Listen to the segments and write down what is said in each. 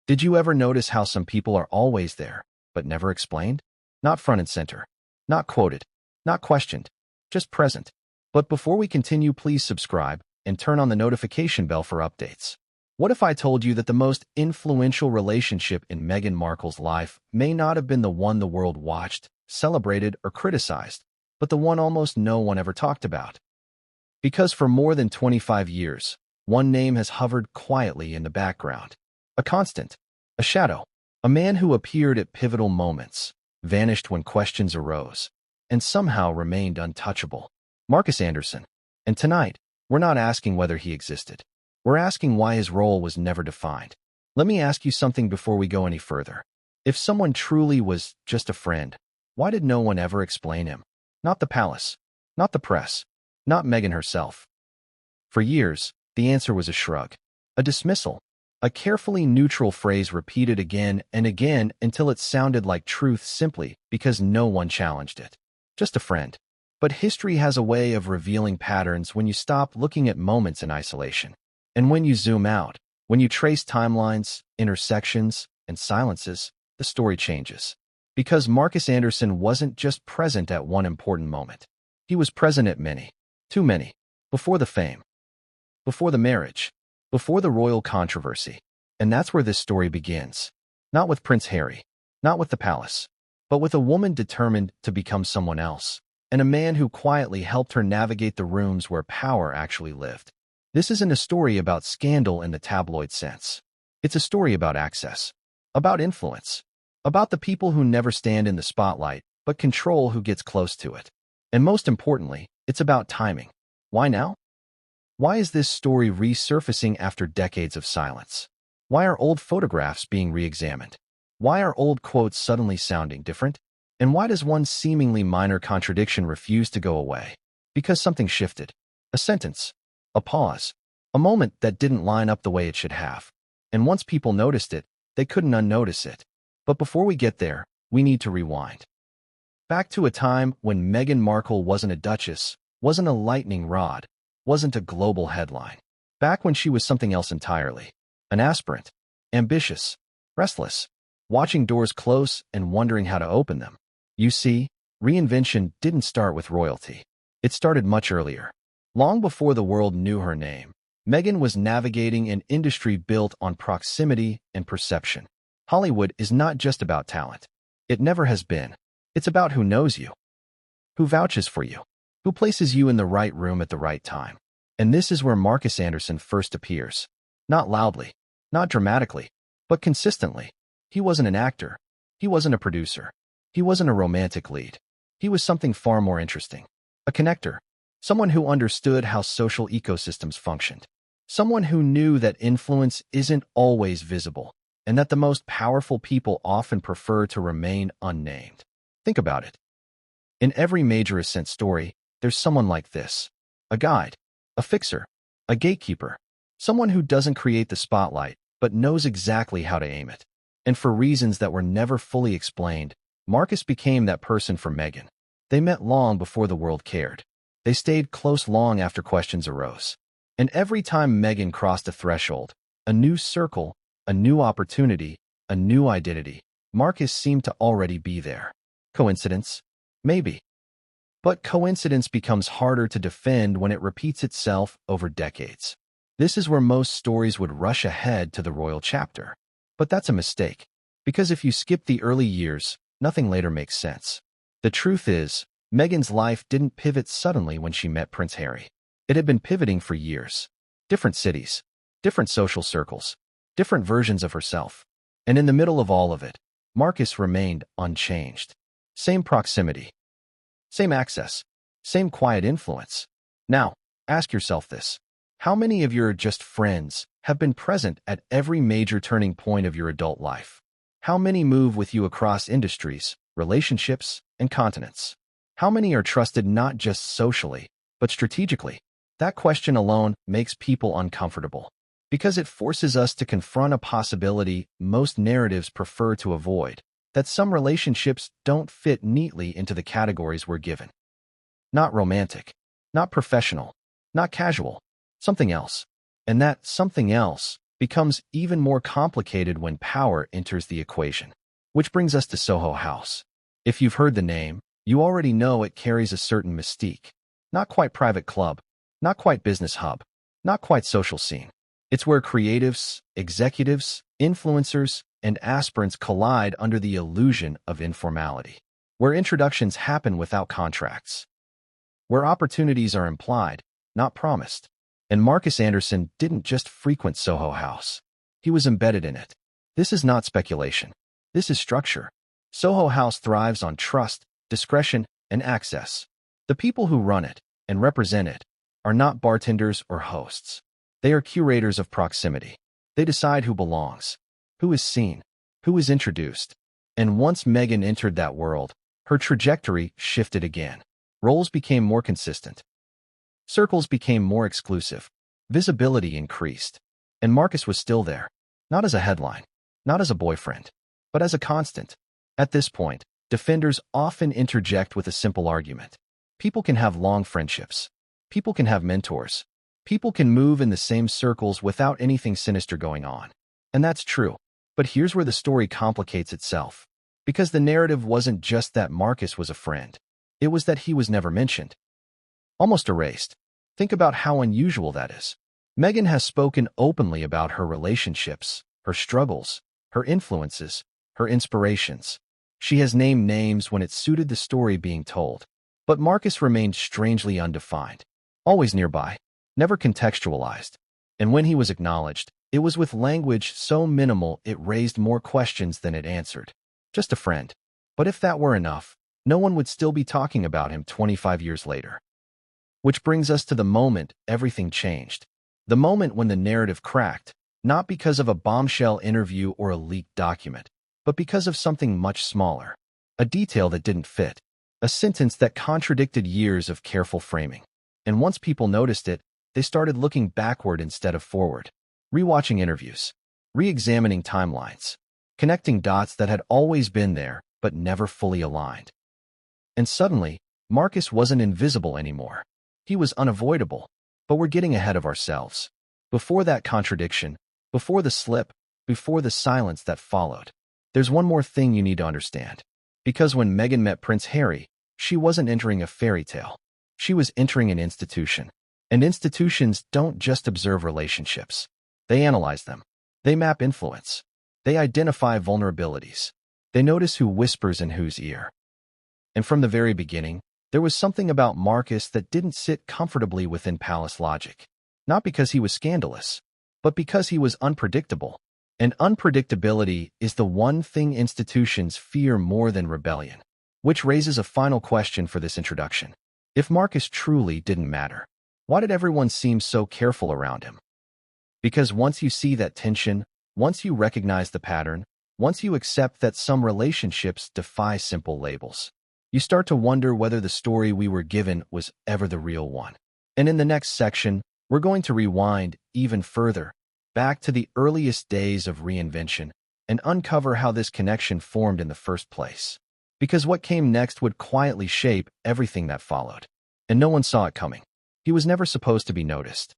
Did you ever notice how some people are always there, but never explained? Not front and center, not quoted, not questioned, just present. But before we continue, please subscribe and turn on the notification bell for updates. What if I told you that the most influential relationship in Meghan Markle's life may not have been the one the world watched, celebrated, or criticized, but the one almost no one ever talked about? Because for more than 25 years, one name has hovered quietly in the background. A constant, a shadow, a man who appeared at pivotal moments, vanished when questions arose, and somehow remained untouchable. Markus Anderson. And tonight, we're not asking whether he existed. We're asking why his role was never defined. Let me ask you something before we go any further. If someone truly was just a friend, why did no one ever explain him? Not the palace, not the press, not Meghan herself. For years, the answer was a shrug, a dismissal, a carefully neutral phrase repeated again and again until it sounded like truth simply because no one challenged it. Just a friend. But history has a way of revealing patterns when you stop looking at moments in isolation. And when you zoom out, when you trace timelines, intersections, and silences, the story changes. Because Markus Anderson wasn't just present at one important moment. He was present at many, too many, before the fame, before the marriage, before the royal controversy. And that's where this story begins. Not with Prince Harry, not with the palace, but with a woman determined to become someone else, and a man who quietly helped her navigate the rooms where power actually lived. This isn't a story about scandal in the tabloid sense. It's a story about access, about influence, about the people who never stand in the spotlight, but control who gets close to it. And most importantly, it's about timing. Why now? Why is this story resurfacing after decades of silence? Why are old photographs being re-examined? Why are old quotes suddenly sounding different? And why does one seemingly minor contradiction refuse to go away? Because something shifted. A sentence, a pause, a moment that didn't line up the way it should have. And once people noticed it, they couldn't unnotice it. But before we get there, we need to rewind. Back to a time when Meghan Markle wasn't a duchess, wasn't a lightning rod, wasn't a global headline. Back when she was something else entirely. An aspirant, ambitious, restless, watching doors close and wondering how to open them. You see, reinvention didn't start with royalty. It started much earlier. Long before the world knew her name, Meghan was navigating an industry built on proximity and perception. Hollywood is not just about talent. It never has been. It's about who knows you, who vouches for you, who places you in the right room at the right time. And this is where Markus Anderson first appears. Not loudly, not dramatically, but consistently. He wasn't an actor. He wasn't a producer. He wasn't a romantic lead. He was something far more interesting. A connector. Someone who understood how social ecosystems functioned. Someone who knew that influence isn't always visible, and that the most powerful people often prefer to remain unnamed. Think about it. In every major ascent story, there's someone like this. A guide, a fixer, a gatekeeper. Someone who doesn't create the spotlight, but knows exactly how to aim it. And for reasons that were never fully explained, Markus became that person for Meghan. They met long before the world cared. They stayed close long after questions arose. And every time Meghan crossed a threshold, a new circle, a new opportunity, a new identity, Markus seemed to already be there. Coincidence? Maybe. But coincidence becomes harder to defend when it repeats itself over decades. This is where most stories would rush ahead to the royal chapter. But that's a mistake. Because if you skip the early years, nothing later makes sense. The truth is, Meghan's life didn't pivot suddenly when she met Prince Harry. It had been pivoting for years. Different cities, different social circles, different versions of herself. And in the middle of all of it, Markus remained unchanged. Same proximity, same access, same quiet influence. Now, ask yourself this. How many of your just friends have been present at every major turning point of your adult life? How many move with you across industries, relationships, and continents? How many are trusted not just socially, but strategically? That question alone makes people uncomfortable, because it forces us to confront a possibility most narratives prefer to avoid, that some relationships don't fit neatly into the categories we're given. Not romantic, not professional, not casual, something else. And that something else becomes even more complicated when power enters the equation. Which brings us to Soho House. If you've heard the name, you already know it carries a certain mystique. Not quite private club, not quite business hub, not quite social scene. It's where creatives, executives, influencers, and aspirants collide under the illusion of informality. Where introductions happen without contracts. Where opportunities are implied, not promised. And Markus Anderson didn't just frequent Soho House. He was embedded in it. This is not speculation. This is structure. Soho House thrives on trust, discretion, and access. The people who run it and represent it are not bartenders or hosts. They are curators of proximity. They decide who belongs, who is seen, who is introduced. And once Meghan entered that world, her trajectory shifted again. Roles became more consistent. Circles became more exclusive. Visibility increased. And Markus was still there. Not as a headline, not as a boyfriend, but as a constant. At this point, defenders often interject with a simple argument. People can have long friendships. People can have mentors. People can move in the same circles without anything sinister going on. And that's true. But here's where the story complicates itself. Because the narrative wasn't just that Markus was a friend. It was that he was never mentioned. Almost erased. Think about how unusual that is. Meghan has spoken openly about her relationships, her struggles, her influences, her inspirations. She has named names when it suited the story being told. But Markus remained strangely undefined. Always nearby. Never contextualized. And when he was acknowledged, it was with language so minimal it raised more questions than it answered. Just a friend. But if that were enough, no one would still be talking about him 25 years later. Which brings us to the moment everything changed. The moment when the narrative cracked, not because of a bombshell interview or a leaked document, but because of something much smaller. A detail that didn't fit. A sentence that contradicted years of careful framing. And once people noticed it, they started looking backward instead of forward. Rewatching interviews. Re-examining timelines. Connecting dots that had always been there, but never fully aligned. And suddenly, Markus wasn't invisible anymore. He was unavoidable. But we're getting ahead of ourselves. Before that contradiction, before the slip, before the silence that followed, there's one more thing you need to understand. Because when Meghan met Prince Harry, she wasn't entering a fairy tale. She was entering an institution. And institutions don't just observe relationships. They analyze them. They map influence. They identify vulnerabilities. They notice who whispers in whose ear. And from the very beginning, there was something about Markus that didn't sit comfortably within palace logic. Not because he was scandalous, but because he was unpredictable. And unpredictability is the one thing institutions fear more than rebellion. Which raises a final question for this introduction. If Markus truly didn't matter, why did everyone seem so careful around him? Because once you see that tension, once you recognize the pattern, once you accept that some relationships defy simple labels, you start to wonder whether the story we were given was ever the real one. And in the next section, we're going to rewind even further, back to the earliest days of reinvention, and uncover how this connection formed in the first place. Because what came next would quietly shape everything that followed. And no one saw it coming. He was never supposed to be noticed.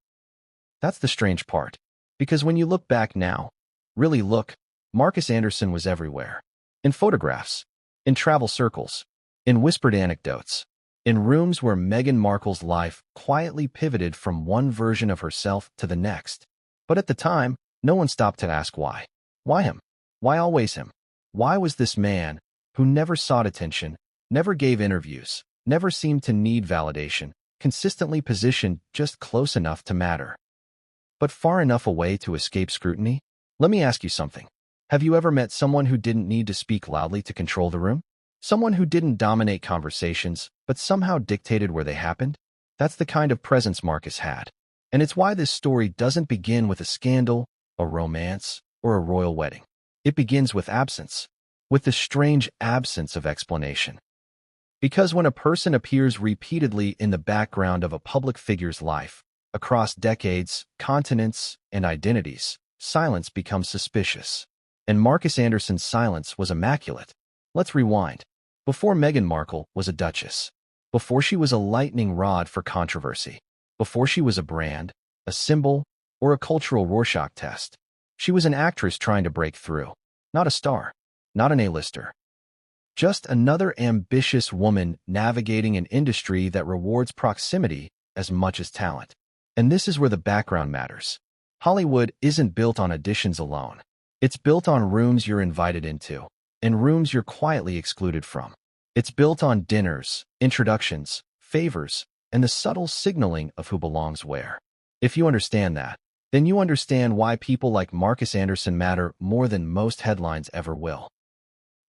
That's the strange part. Because when you look back now, really look, Markus Anderson was everywhere. In photographs, in travel circles, in whispered anecdotes, in rooms where Meghan Markle's life quietly pivoted from one version of herself to the next. But at the time, no one stopped to ask why. Why him? Why always him? Why was this man, who never sought attention, never gave interviews, never seemed to need validation, consistently positioned just close enough to matter, but far enough away to escape scrutiny? Let me ask you something. Have you ever met someone who didn't need to speak loudly to control the room? Someone who didn't dominate conversations, but somehow dictated where they happened? That's the kind of presence Markus had. And it's why this story doesn't begin with a scandal, a romance, or a royal wedding. It begins with absence, with the strange absence of explanation. Because when a person appears repeatedly in the background of a public figure's life, across decades, continents, and identities, silence becomes suspicious. And Markus Anderson's silence was immaculate. Let's rewind. Before Meghan Markle was a duchess. Before she was a lightning rod for controversy. Before she was a brand, a symbol, or a cultural Rorschach test. She was an actress trying to break through, not a star, not an A-lister. Just another ambitious woman navigating an industry that rewards proximity as much as talent. And this is where the background matters. Hollywood isn't built on auditions alone. It's built on rooms you're invited into, and rooms you're quietly excluded from. It's built on dinners, introductions, favors, and the subtle signaling of who belongs where. If you understand that, then you understand why people like Markus Anderson matter more than most headlines ever will.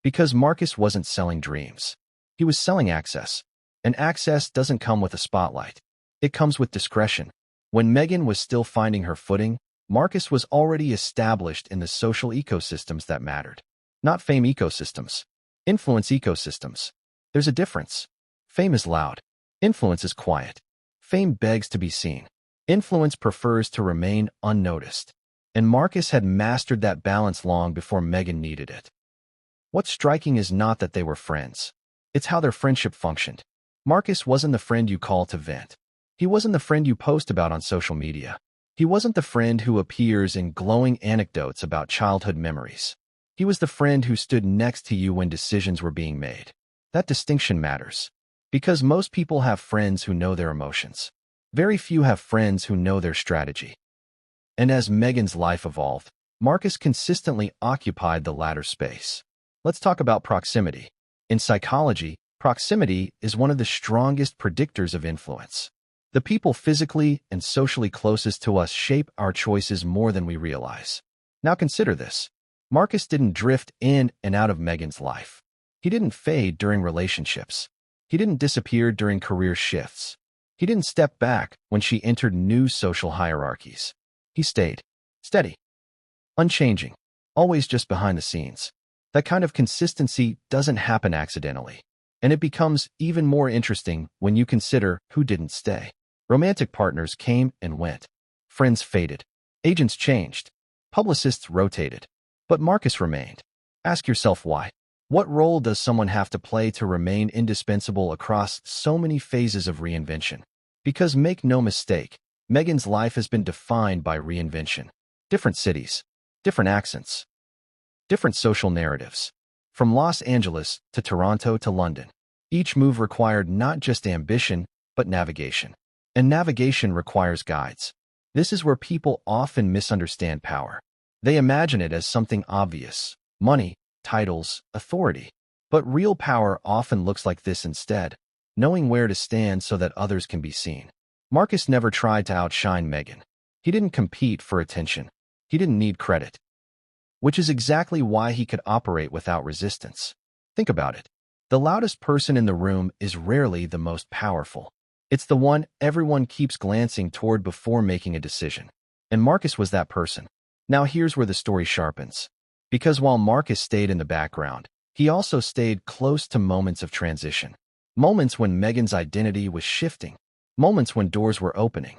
Because Markus wasn't selling dreams. He was selling access. And access doesn't come with a spotlight. It comes with discretion. When Meghan was still finding her footing, Markus was already established in the social ecosystems that mattered. Not fame ecosystems. Influence ecosystems. There's a difference. Fame is loud. Influence is quiet. Fame begs to be seen. Influence prefers to remain unnoticed. And Markus had mastered that balance long before Meghan needed it. What's striking is not that they were friends. It's how their friendship functioned. Markus wasn't the friend you call to vent. He wasn't the friend you post about on social media. He wasn't the friend who appears in glowing anecdotes about childhood memories. He was the friend who stood next to you when decisions were being made. That distinction matters. Because most people have friends who know their emotions. Very few have friends who know their strategy. And as Meghan's life evolved, Markus consistently occupied the latter space. Let's talk about proximity. In psychology, proximity is one of the strongest predictors of influence. The people physically and socially closest to us shape our choices more than we realize. Now consider this. Markus didn't drift in and out of Meghan's life. He didn't fade during relationships. He didn't disappear during career shifts. He didn't step back when she entered new social hierarchies. He stayed steady, unchanging, always just behind the scenes. That kind of consistency doesn't happen accidentally. And it becomes even more interesting when you consider who didn't stay. Romantic partners came and went. Friends faded. Agents changed. Publicists rotated. But Markus remained. Ask yourself why. What role does someone have to play to remain indispensable across so many phases of reinvention? Because make no mistake, Meghan's life has been defined by reinvention. Different cities, different accents, different social narratives. From Los Angeles to Toronto to London, each move required not just ambition, but navigation. And navigation requires guides. This is where people often misunderstand power. They imagine it as something obvious: money, titles, authority. But real power often looks like this instead: knowing where to stand so that others can be seen. Markus never tried to outshine Meghan. He didn't compete for attention. He didn't need credit. Which is exactly why he could operate without resistance. Think about it. The loudest person in the room is rarely the most powerful. It's the one everyone keeps glancing toward before making a decision. And Markus was that person. Now here's where the story sharpens. Because while Markus stayed in the background, he also stayed close to moments of transition. Moments when Meghan's identity was shifting. Moments when doors were opening.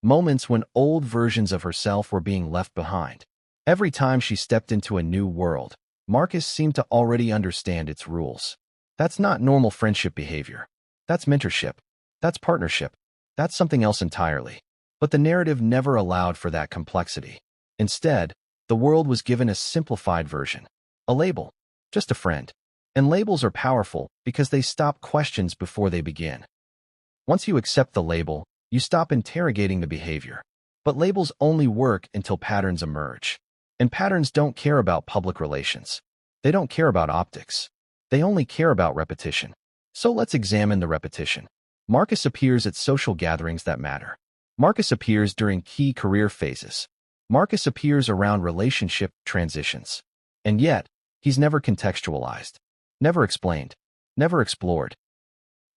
Moments when old versions of herself were being left behind. Every time she stepped into a new world, Markus seemed to already understand its rules. That's not normal friendship behavior. That's mentorship. That's partnership. That's something else entirely. But the narrative never allowed for that complexity. Instead, the world was given a simplified version. A label. Just a friend. And labels are powerful because they stop questions before they begin. Once you accept the label, you stop interrogating the behavior. But labels only work until patterns emerge. And patterns don't care about public relations. They don't care about optics. They only care about repetition. So let's examine the repetition. Markus appears at social gatherings that matter. Markus appears during key career phases. Markus appears around relationship transitions. And yet, he's never contextualized, never explained, never explored.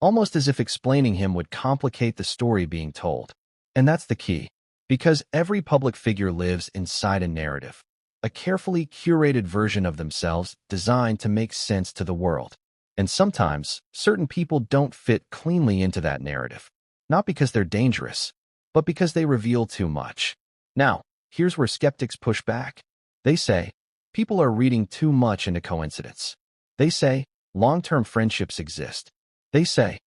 Almost as if explaining him would complicate the story being told. And that's the key. Because every public figure lives inside a narrative. A carefully curated version of themselves designed to make sense to the world. And sometimes, certain people don't fit cleanly into that narrative. Not because they're dangerous, but because they reveal too much. Now, here's where skeptics push back. They say, people are reading too much into coincidence. They say, long-term friendships exist. They say,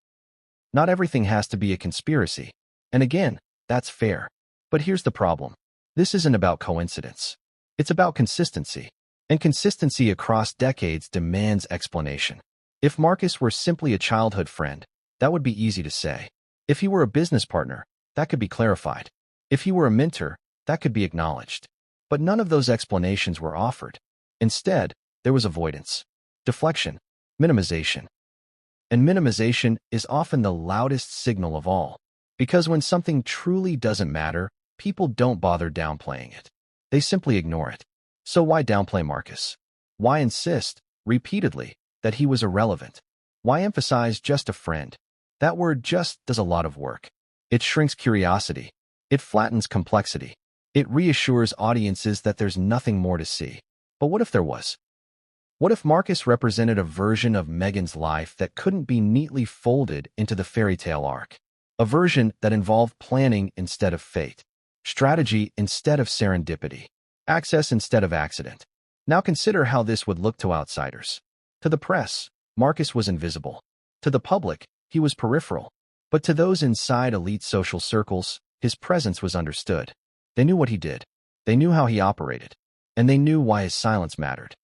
not everything has to be a conspiracy. And again, that's fair. But here's the problem. This isn't about coincidence. It's about consistency. And consistency across decades demands explanation. If Marcus were simply a childhood friend, that would be easy to say. If he were a business partner, that could be clarified. If he were a mentor, that could be acknowledged. But none of those explanations were offered. Instead, there was avoidance, deflection, minimization. And minimization is often the loudest signal of all. Because when something truly doesn't matter, people don't bother downplaying it. They simply ignore it. So why downplay Marcus? Why insist, repeatedly, that he was irrelevant? Why emphasize just a friend? That word just does a lot of work. It shrinks curiosity. It flattens complexity. It reassures audiences that there's nothing more to see. But what if there was? What if Marcus represented a version of Meghan's life that couldn't be neatly folded into the fairy tale arc? A version that involved planning instead of fate, strategy instead of serendipity, access instead of accident. Now consider how this would look to outsiders. To the press, Marcus was invisible. To the public, he was peripheral. But to those inside elite social circles, his presence was understood. They knew what he did. They knew how he operated. And they knew why his silence mattered.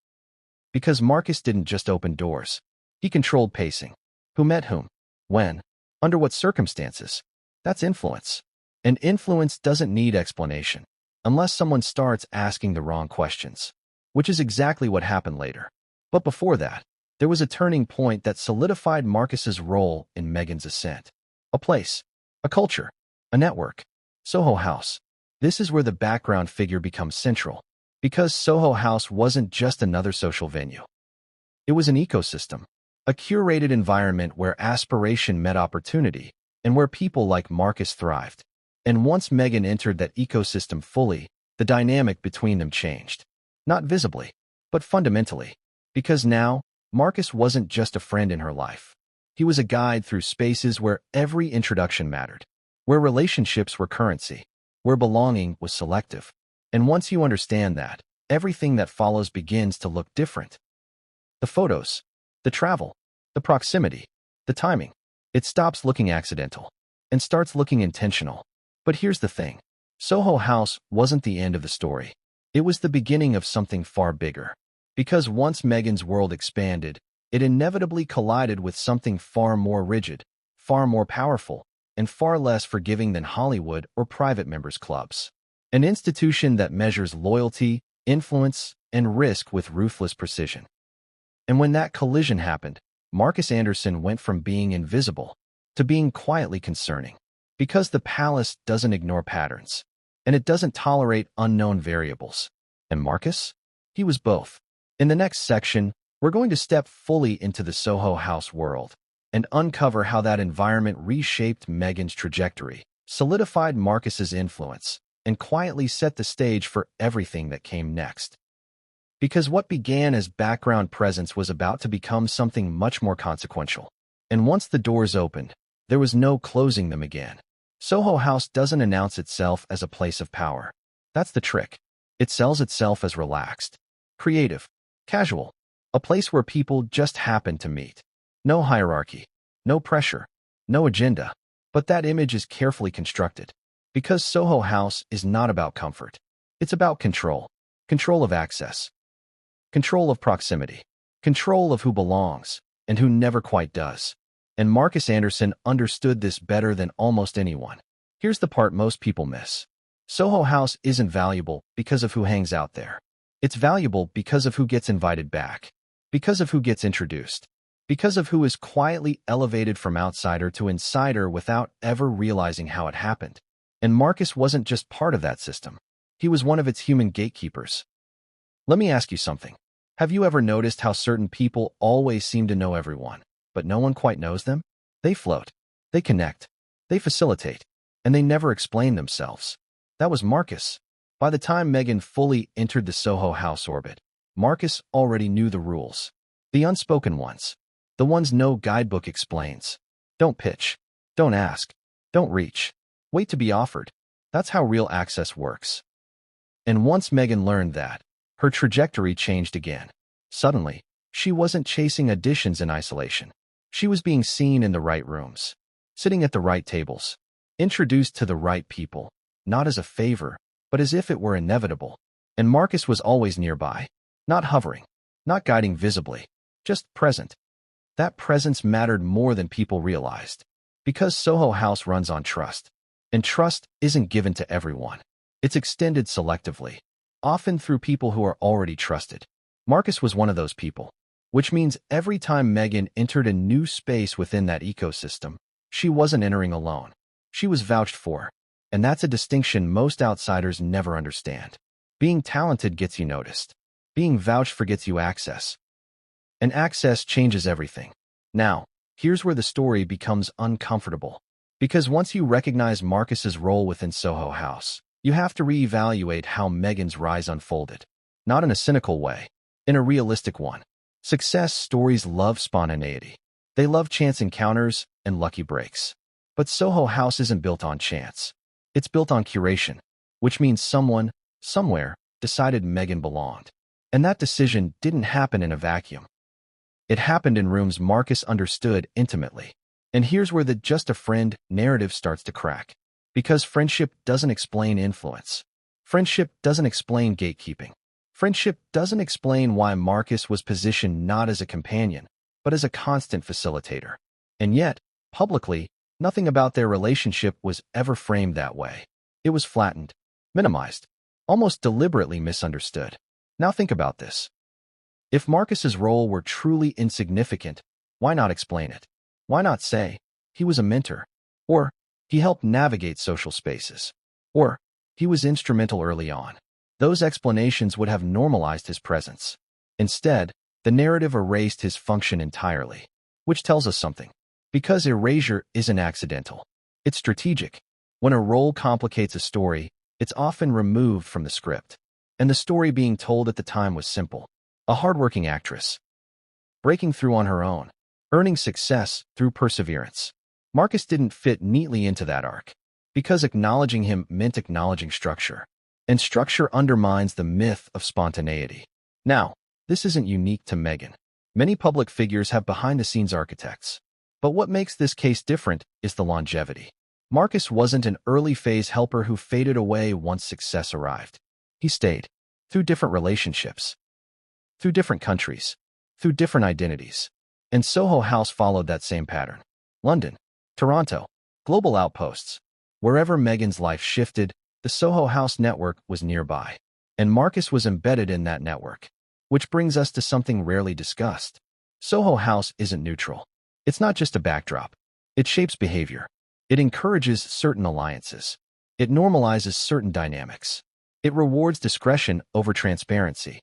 Because Marcus didn't just open doors. He controlled pacing. Who met whom? When? Under what circumstances? That's influence. And influence doesn't need explanation, unless someone starts asking the wrong questions, which is exactly what happened later. But before that, there was a turning point that solidified Marcus's role in Meghan's ascent. A place, a culture, a network. Soho House. This is where the background figure becomes central, because Soho House wasn't just another social venue. It was an ecosystem, a curated environment where aspiration met opportunity, and where people like Marcus thrived. And once Meghan entered that ecosystem fully, the dynamic between them changed. Not visibly, but fundamentally. Because now, Marcus wasn't just a friend in her life. He was a guide through spaces where every introduction mattered, where relationships were currency, where belonging was selective. And once you understand that, everything that follows begins to look different. The photos, the travel, the proximity, the timing. It stops looking accidental and starts looking intentional. But here's the thing. Soho House wasn't the end of the story. It was the beginning of something far bigger. Because once Meghan's world expanded, it inevitably collided with something far more rigid, far more powerful, and far less forgiving than Hollywood or private members' clubs. An institution that measures loyalty, influence, and risk with ruthless precision. And when that collision happened, Markus Anderson went from being invisible to being quietly concerning. Because the palace doesn't ignore patterns, and it doesn't tolerate unknown variables. And Marcus? He was both. In the next section, we're going to step fully into the Soho House world and uncover how that environment reshaped Meghan's trajectory, solidified Marcus's influence, and quietly set the stage for everything that came next. Because what began as background presence was about to become something much more consequential. And once the doors opened, there was no closing them again. Soho House doesn't announce itself as a place of power. That's the trick. It sells itself as relaxed, creative, casual, a place where people just happen to meet. No hierarchy, no pressure, no agenda. But that image is carefully constructed. Because Soho House is not about comfort. It's about control. Control of access. Control of proximity. Control of who belongs and who never quite does. And Markus Anderson understood this better than almost anyone. Here's the part most people miss. Soho House isn't valuable because of who hangs out there. It's valuable because of who gets invited back, because of who gets introduced, because of who is quietly elevated from outsider to insider without ever realizing how it happened. And Marcus wasn't just part of that system. He was one of its human gatekeepers. Let me ask you something. Have you ever noticed how certain people always seem to know everyone, but no one quite knows them? They float, they connect, they facilitate, and they never explain themselves. That was Marcus. By the time Meghan fully entered the Soho House orbit, Marcus already knew the rules. The unspoken ones. The ones no guidebook explains. Don't pitch. Don't ask. Don't reach. Wait to be offered. That's how real access works. And once Meghan learned that, her trajectory changed again. Suddenly, she wasn't chasing auditions in isolation. She was being seen in the right rooms, sitting at the right tables, introduced to the right people, not as a favor, but as if it were inevitable. And Marcus was always nearby, not hovering, not guiding visibly, just present. That presence mattered more than people realized, because Soho House runs on trust. And trust isn't given to everyone. It's extended selectively, often through people who are already trusted. Marcus was one of those people, which means every time Meghan entered a new space within that ecosystem, she wasn't entering alone. She was vouched for, and that's a distinction most outsiders never understand. Being talented gets you noticed. Being vouched for gets you access. And access changes everything. Now, here's where the story becomes uncomfortable. Because once you recognize Marcus's role within Soho House, you have to reevaluate how Meghan's rise unfolded. Not in a cynical way, in a realistic one. Success stories love spontaneity. They love chance encounters and lucky breaks. But Soho House isn't built on chance. It's built on curation, which means someone, somewhere, decided Meghan belonged. And that decision didn't happen in a vacuum. It happened in rooms Marcus understood intimately. And here's where the just a friend narrative starts to crack. Because friendship doesn't explain influence. Friendship doesn't explain gatekeeping. Friendship doesn't explain why Marcus was positioned not as a companion, but as a constant facilitator. And yet, publicly, nothing about their relationship was ever framed that way. It was flattened, minimized, almost deliberately misunderstood. Now think about this. If Marcus's role were truly insignificant, why not explain it? Why not say, he was a mentor? Or, he helped navigate social spaces? Or, he was instrumental early on? Those explanations would have normalized his presence. Instead, the narrative erased his function entirely. Which tells us something. Because erasure isn't accidental. It's strategic. When a role complicates a story, it's often removed from the script. And the story being told at the time was simple. A hardworking actress, breaking through on her own, earning success through perseverance. Marcus didn't fit neatly into that arc, because acknowledging him meant acknowledging structure, and structure undermines the myth of spontaneity. Now, this isn't unique to Meghan. Many public figures have behind-the-scenes architects. But what makes this case different is the longevity. Marcus wasn't an early-phase helper who faded away once success arrived. He stayed, through different relationships, through different countries, through different identities. And Soho House followed that same pattern. London, Toronto, global outposts. Wherever Meghan's life shifted, the Soho House network was nearby. And Marcus was embedded in that network. Which brings us to something rarely discussed. Soho House isn't neutral. It's not just a backdrop. It shapes behavior. It encourages certain alliances. It normalizes certain dynamics. It rewards discretion over transparency.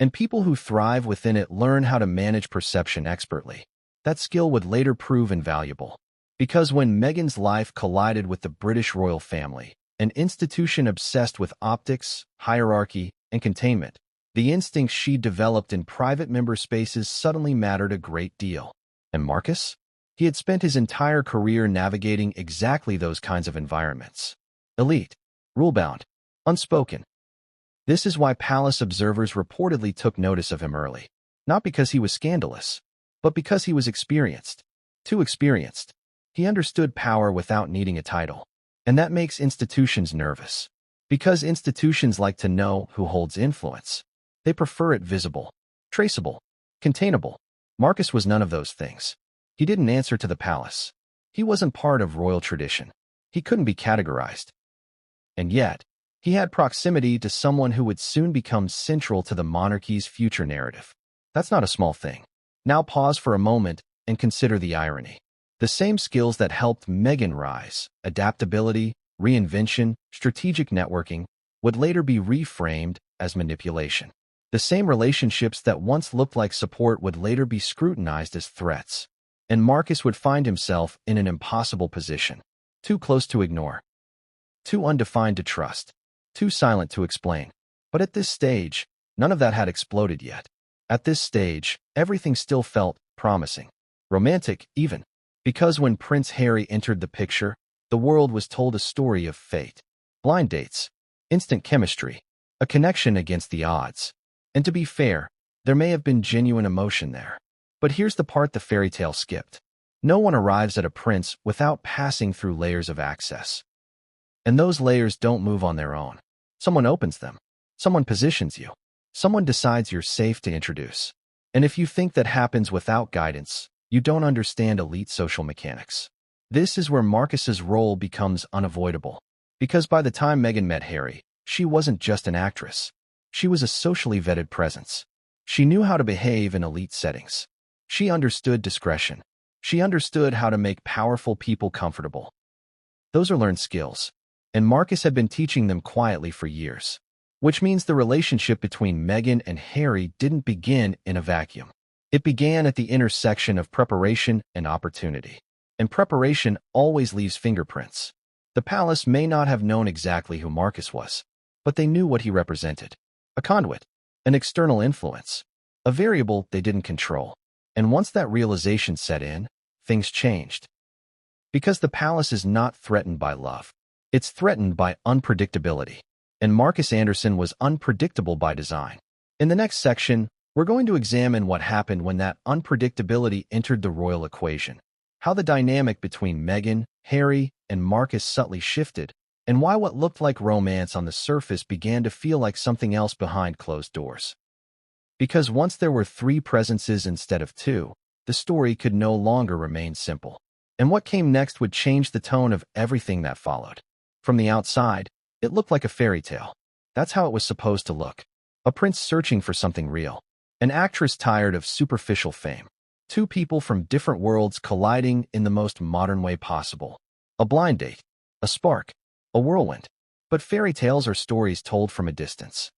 And people who thrive within it learn how to manage perception expertly. That skill would later prove invaluable. Because when Meghan's life collided with the British royal family, an institution obsessed with optics, hierarchy, and containment, the instincts she developed in private member spaces suddenly mattered a great deal. And Marcus? He had spent his entire career navigating exactly those kinds of environments. Elite, rule-bound, unspoken. This is why palace observers reportedly took notice of him early. Not because he was scandalous, but because he was experienced. Too experienced. He understood power without needing a title. And that makes institutions nervous. Because institutions like to know who holds influence. They prefer it visible, traceable, containable. Marcus was none of those things. He didn't answer to the palace. He wasn't part of royal tradition. He couldn't be categorized. And yet, he had proximity to someone who would soon become central to the monarchy's future narrative. That's not a small thing. Now pause for a moment and consider the irony. The same skills that helped Meghan rise, adaptability, reinvention, strategic networking, would later be reframed as manipulation. The same relationships that once looked like support would later be scrutinized as threats. And Marcus would find himself in an impossible position. Too close to ignore. Too undefined to trust. Too silent to explain. But at this stage, none of that had exploded yet. At this stage, everything still felt promising. Romantic, even. Because when Prince Harry entered the picture, the world was told a story of fate. Blind dates. Instant chemistry. A connection against the odds. And to be fair, there may have been genuine emotion there. But here's the part the fairy tale skipped. No one arrives at a prince without passing through layers of access. And those layers don't move on their own. Someone opens them. Someone positions you. Someone decides you're safe to introduce. And if you think that happens without guidance, you don't understand elite social mechanics. This is where Marcus's role becomes unavoidable. Because by the time Meghan met Harry, she wasn't just an actress. She was a socially vetted presence. She knew how to behave in elite settings. She understood discretion. She understood how to make powerful people comfortable. Those are learned skills, and Marcus had been teaching them quietly for years. Which means the relationship between Meghan and Harry didn't begin in a vacuum. It began at the intersection of preparation and opportunity. And preparation always leaves fingerprints. The palace may not have known exactly who Marcus was, but they knew what he represented. A conduit, an external influence, a variable they didn't control. And once that realization set in, things changed. Because the palace is not threatened by love. It's threatened by unpredictability. And Markus Anderson was unpredictable by design. In the next section, we're going to examine what happened when that unpredictability entered the royal equation, how the dynamic between Meghan, Harry, and Marcus subtly shifted, and why what looked like romance on the surface began to feel like something else behind closed doors. Because once there were 3 presences instead of 2, the story could no longer remain simple. And what came next would change the tone of everything that followed. From the outside, it looked like a fairy tale. That's how it was supposed to look. A prince searching for something real. An actress tired of superficial fame. 2 people from different worlds colliding in the most modern way possible. A blind date. A spark. A whirlwind. But fairy tales are stories told from a distance.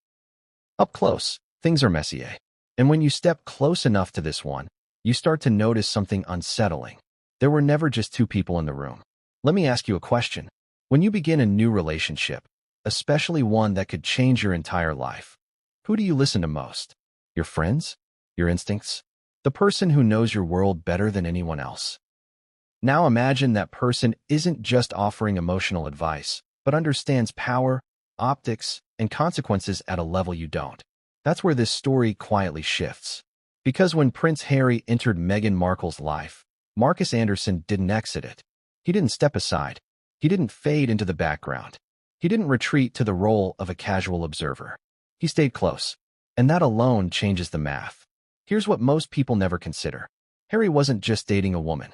Up close, things are messier. And when you step close enough to this one, you start to notice something unsettling. There were never just 2 people in the room. Let me ask you a question. When you begin a new relationship, especially one that could change your entire life, who do you listen to most? Your friends? Your instincts? The person who knows your world better than anyone else? Now imagine that person isn't just offering emotional advice, but understands power, optics, and consequences at a level you don't. That's where this story quietly shifts. Because when Prince Harry entered Meghan Markle's life, Markus Anderson didn't exit it. He didn't step aside. He didn't fade into the background. He didn't retreat to the role of a casual observer. He stayed close. And that alone changes the math. Here's what most people never consider. Harry wasn't just dating a woman.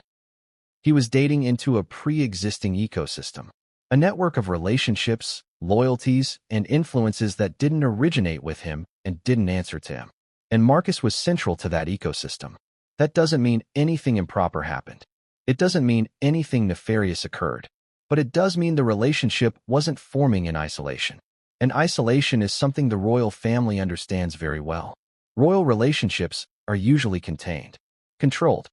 He was dating into a pre-existing ecosystem. A network of relationships, loyalties, and influences that didn't originate with him and didn't answer to him. And Marcus was central to that ecosystem. That doesn't mean anything improper happened. It doesn't mean anything nefarious occurred. But it does mean the relationship wasn't forming in isolation. And isolation is something the royal family understands very well. Royal relationships are usually contained, controlled,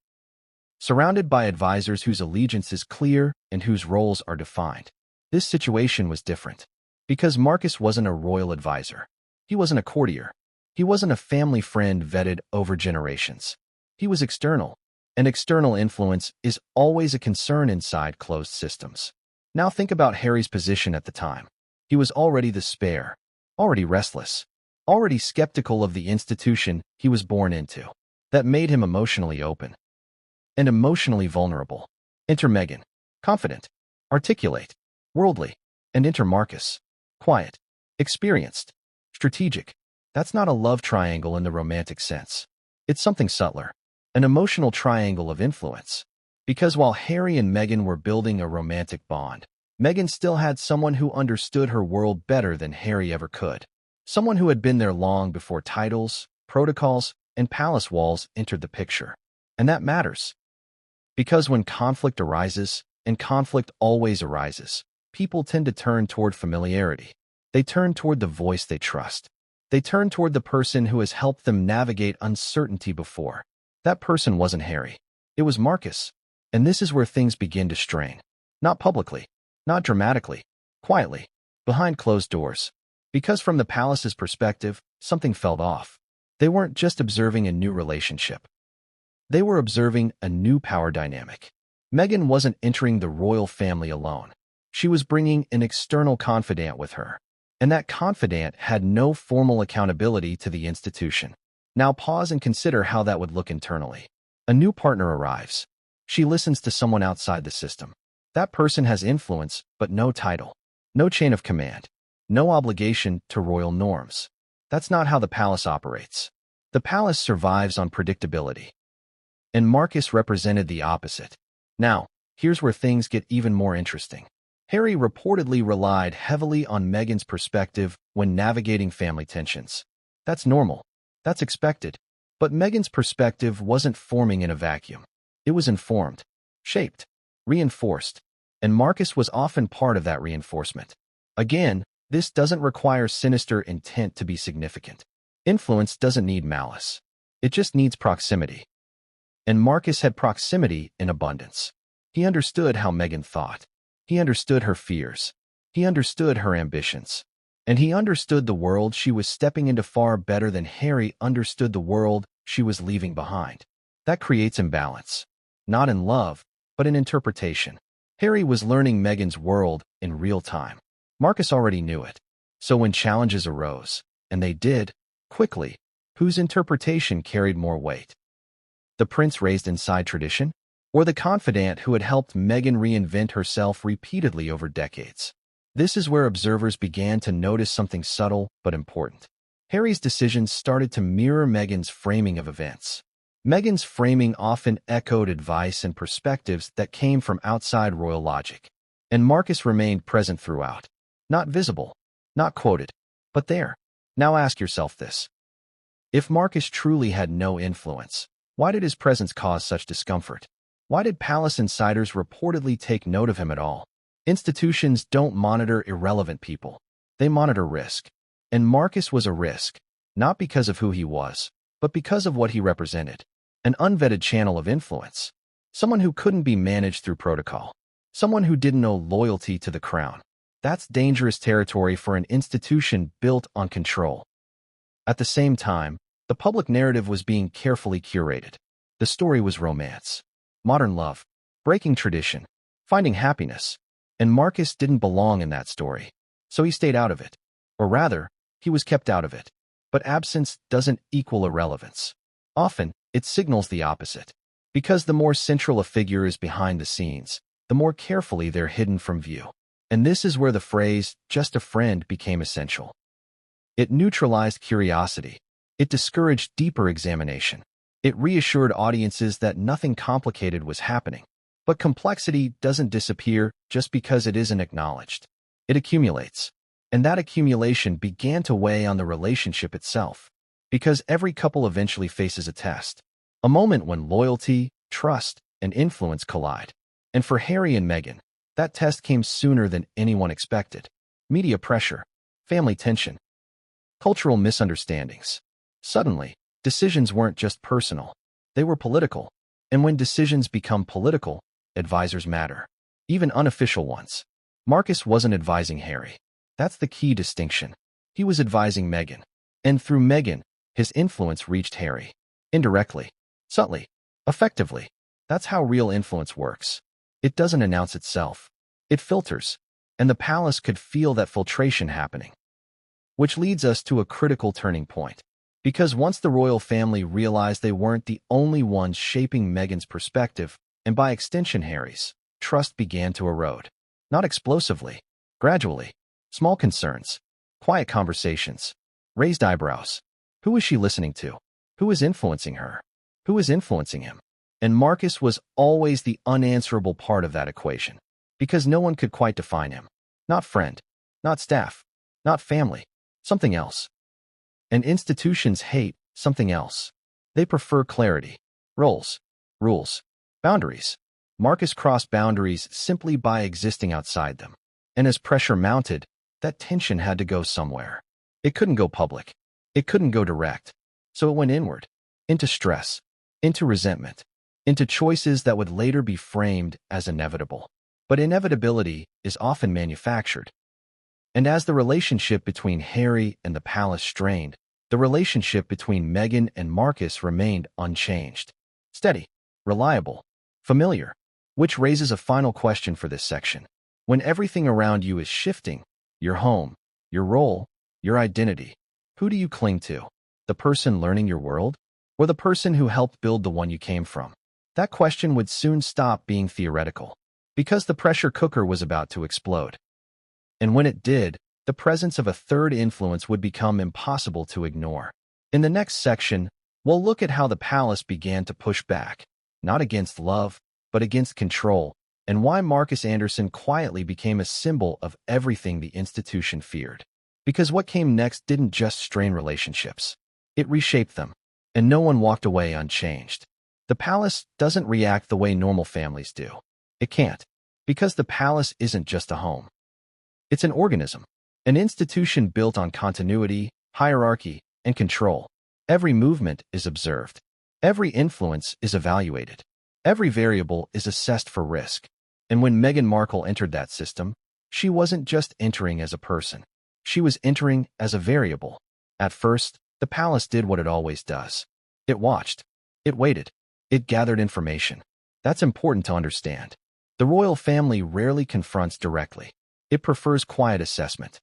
surrounded by advisors whose allegiance is clear and whose roles are defined. This situation was different. Because Marcus wasn't a royal advisor. He wasn't a courtier. He wasn't a family friend vetted over generations. He was external. And external influence is always a concern inside closed systems. Now think about Harry's position at the time. He was already the spare, already restless, already skeptical of the institution he was born into. That made him emotionally open and emotionally vulnerable. Enter Meghan, confident, articulate, worldly, and enter Marcus, quiet, experienced, strategic. That's not a love triangle in the romantic sense. It's something subtler, an emotional triangle of influence. Because while Harry and Meghan were building a romantic bond, Meghan still had someone who understood her world better than Harry ever could. Someone who had been there long before titles, protocols, and palace walls entered the picture. And that matters. Because when conflict arises, and conflict always arises, people tend to turn toward familiarity. They turn toward the voice they trust. They turn toward the person who has helped them navigate uncertainty before. That person wasn't Harry. It was Marcus. And this is where things begin to strain. Not publicly, not dramatically, quietly, behind closed doors. Because from the palace's perspective, something felt off. They weren't just observing a new relationship. They were observing a new power dynamic. Meghan wasn't entering the royal family alone. She was bringing an external confidant with her. And that confidant had no formal accountability to the institution. Now pause and consider how that would look internally. A new partner arrives. She listens to someone outside the system. That person has influence, but no title, no chain of command. no obligation to royal norms. That's not how the palace operates. The palace survives on predictability. And Marcus represented the opposite. Now, here's where things get even more interesting. Harry reportedly relied heavily on Meghan's perspective when navigating family tensions. That's normal. That's expected. But Meghan's perspective wasn't forming in a vacuum. It was informed, shaped, reinforced, and Marcus was often part of that reinforcement. Again, this doesn't require sinister intent to be significant. Influence doesn't need malice. It just needs proximity. And Marcus had proximity in abundance. He understood how Meghan thought. He understood her fears. He understood her ambitions. And he understood the world she was stepping into far better than Harry understood the world she was leaving behind. That creates imbalance. Not in love, but in interpretation. Harry was learning Meghan's world in real time. Marcus already knew it. So when challenges arose, and they did, quickly, whose interpretation carried more weight? The prince raised inside tradition? Or the confidant who had helped Meghan reinvent herself repeatedly over decades? This is where observers began to notice something subtle but important. Harry's decisions started to mirror Meghan's framing of events. Meghan's framing often echoed advice and perspectives that came from outside royal logic. And Marcus remained present throughout. Not visible, not quoted, but there. Now ask yourself this. If Marcus truly had no influence, why did his presence cause such discomfort? Why did palace insiders reportedly take note of him at all? Institutions don't monitor irrelevant people. They monitor risk. And Marcus was a risk, not because of who he was, but because of what he represented. An unvetted channel of influence. Someone who couldn't be managed through protocol. Someone who didn't know loyalty to the crown. That's dangerous territory for an institution built on control. At the same time, the public narrative was being carefully curated. The story was romance, modern love, breaking tradition, finding happiness. And Marcus didn't belong in that story. So he stayed out of it. Or rather, he was kept out of it. But absence doesn't equal irrelevance. Often, it signals the opposite. Because the more central a figure is behind the scenes, the more carefully they're hidden from view. And this is where the phrase, just a friend, became essential. It neutralized curiosity. It discouraged deeper examination. It reassured audiences that nothing complicated was happening. But complexity doesn't disappear just because it isn't acknowledged. It accumulates. And that accumulation began to weigh on the relationship itself. Because every couple eventually faces a test. A moment when loyalty, trust, and influence collide. And for Harry and Meghan, that test came sooner than anyone expected. Media pressure, family tension, cultural misunderstandings. Suddenly, decisions weren't just personal. They were political. And when decisions become political, advisors matter. Even unofficial ones. Marcus wasn't advising Harry. That's the key distinction. He was advising Meghan. And through Meghan, his influence reached Harry. Indirectly. Subtly. Effectively. That's how real influence works. It doesn't announce itself. It filters. And the palace could feel that filtration happening. Which leads us to a critical turning point. Because once the royal family realized they weren't the only ones shaping Meghan's perspective, and by extension Harry's, trust began to erode. Not explosively. Gradually. Small concerns. Quiet conversations. Raised eyebrows. Who is she listening to? Who is influencing her? Who is influencing him? And Marcus was always the unanswerable part of that equation. Because no one could quite define him. Not friend. Not staff. Not family. Something else. And institutions hate something else. They prefer clarity. Roles. Rules. Boundaries. Marcus crossed boundaries simply by existing outside them. And as pressure mounted, that tension had to go somewhere. It couldn't go public. It couldn't go direct. So it went inward. Into stress. Into resentment. Into choices that would later be framed as inevitable. But inevitability is often manufactured. And as the relationship between Harry and the palace strained, the relationship between Meghan and Marcus remained unchanged. Steady. Reliable. Familiar. Which raises a final question for this section. When everything around you is shifting, your home, your role, your identity, who do you cling to? The person learning your world? Or the person who helped build the one you came from? That question would soon stop being theoretical. Because the pressure cooker was about to explode. And when it did, the presence of a third influence would become impossible to ignore. In the next section, we'll look at how the palace began to push back, not against love, but against control, and why Markus Anderson quietly became a symbol of everything the institution feared. Because what came next didn't just strain relationships. It reshaped them, and no one walked away unchanged. The palace doesn't react the way normal families do. It can't, because the palace isn't just a home. It's an organism, an institution built on continuity, hierarchy, and control. Every movement is observed. Every influence is evaluated. Every variable is assessed for risk. And when Meghan Markle entered that system, she wasn't just entering as a person. She was entering as a variable. At first, the palace did what it always does. It watched. It waited. It gathered information. That's important to understand. The royal family rarely confronts directly. It prefers quiet assessment.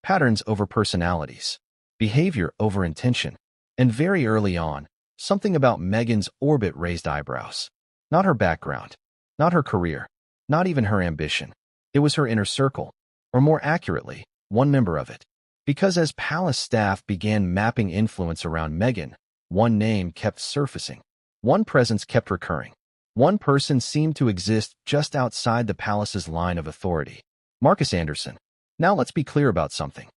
Patterns over personalities. Behavior over intention. And very early on, something about Meghan's orbit raised eyebrows. Not her background. Not her career. Not even her ambition. It was her inner circle. Or more accurately, one member of it. Because as palace staff began mapping influence around Meghan, one name kept surfacing. One presence kept recurring. One person seemed to exist just outside the palace's line of authority. Markus Anderson. Now let's be clear about something.